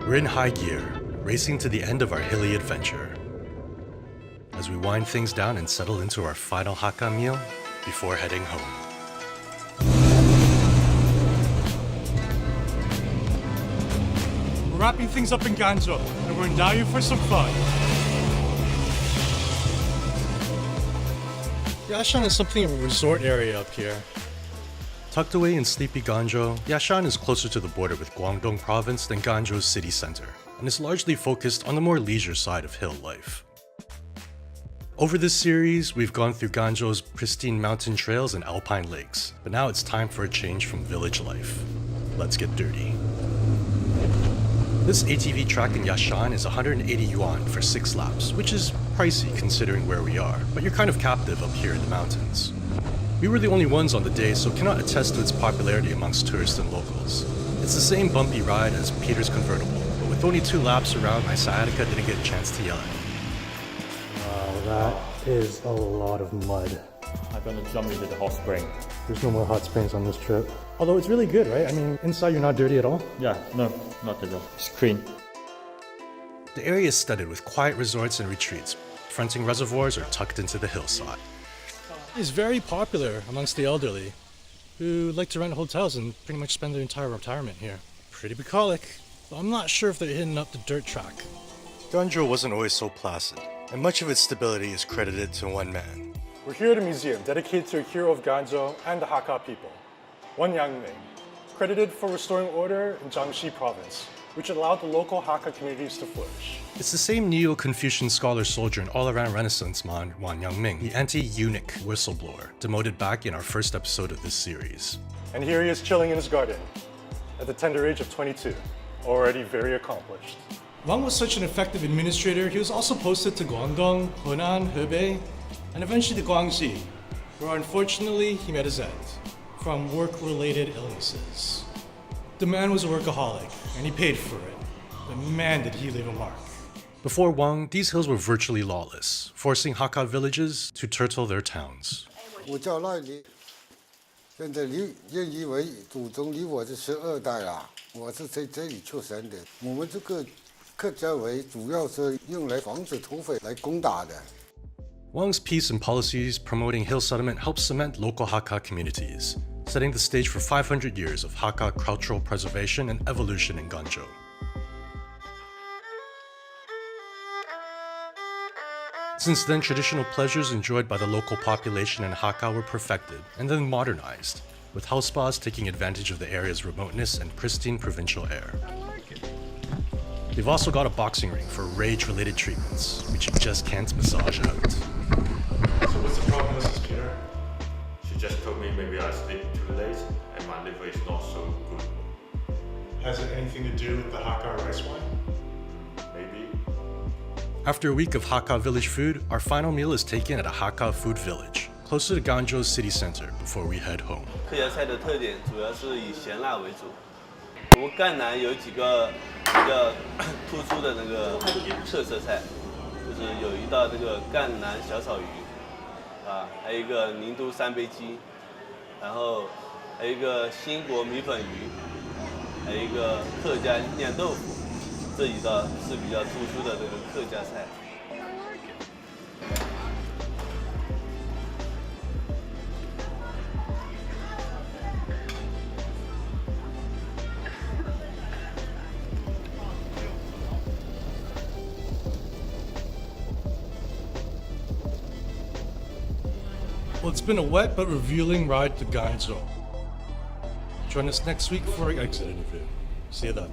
We're in high gear, racing to the end of our hilly adventure. As we wind things down and settle into our final Hakka meal before heading home. We're wrapping things up in Ganzhou, and we're in Ganzhou for some fun. Yashan is something of a resort area up here. Tucked away in sleepy Ganzhou, Yashan is closer to the border with Guangdong province than Ganzhou's city center, and is largely focused on the more leisure side of hill life. Over this series, we've gone through Ganzhou's pristine mountain trails and alpine lakes, but now it's time for a change from village life. Let's get dirty. This ATV track in Yashan is 180 yuan for 6 laps, which is pricey considering where we are, but you're kind of captive up here in the mountains. We were the only ones on the day, so cannot attest to its popularity amongst tourists and locals. It's the same bumpy ride as Peter's convertible, but with only 2 laps around, my sciatica didn't get a chance to yell at me. Wow, that is a lot of mud. I'm gonna jump into the hot spring. There's no more hot springs on this trip. Although it's really good, right? I mean, inside you're not dirty at all. Yeah, no, not at all. It's clean. The area is studded with quiet resorts and retreats. Fronting reservoirs are tucked into the hillside. It's very popular amongst the elderly, who like to rent hotels and pretty much spend their entire retirement here. Pretty bucolic, but I'm not sure if they're hitting up the dirt track. Ganzhou wasn't always so placid, and much of its stability is credited to one man. We're here at a museum dedicated to a hero of Ganzhou and the Hakka people, Wang Yangming, credited for restoring order in Jiangxi province, which allowed the local Hakka communities to flourish. It's the same Neo-Confucian scholar soldier and all-around Renaissance man, Wang Yangming, the anti-eunuch whistleblower, demoted back in our first episode of this series. And here he is chilling in his garden, at the tender age of 22, already very accomplished. Wang was such an effective administrator, he was also posted to Guangdong, Henan, Hebei, and eventually to Guangxi, where unfortunately he met his end from work-related illnesses. The man was a workaholic, and he paid for it. But man, did he leave a mark. Before Wang, these hills were virtually lawless, forcing Hakka villages to turtle their towns. 我叫赖黎，现在认以为祖宗离我是12代了，我是在这里出生的。我们这个客家围主要是用来防止土匪来攻打的。 Wang's peace and policies promoting hill settlement helped cement local Hakka communities, setting the stage for 500 years of Hakka cultural preservation and evolution in Ganzhou. Since then, traditional pleasures enjoyed by the local population in Hakka were perfected and then modernized, with health spas taking advantage of the area's remoteness and pristine provincial air. They've also got a boxing ring for rage-related treatments, which you just can't massage out. So what's the problem, Mrs. Peter? She just told me maybe I sleep too late and my liver is not so good. Has it anything to do with the Hakka rice wine? Maybe. After a week of Hakka village food, our final meal is taken at a Hakka food village, closer to Ganzhou's city center before we head home. 客家菜的特点主要是以咸辣为主。我们赣南有几个比较突出的那个特色菜，就是有一道这个赣南小炒鱼，啊，还有一个宁都三杯鸡，然后还有一个兴国米粉鱼，还有一个客家酿豆腐，这几道是比较突出的这个客家菜。 Well, it's been a wet but revealing ride to Ganzhou. Join us next week for our exit interview. See you then.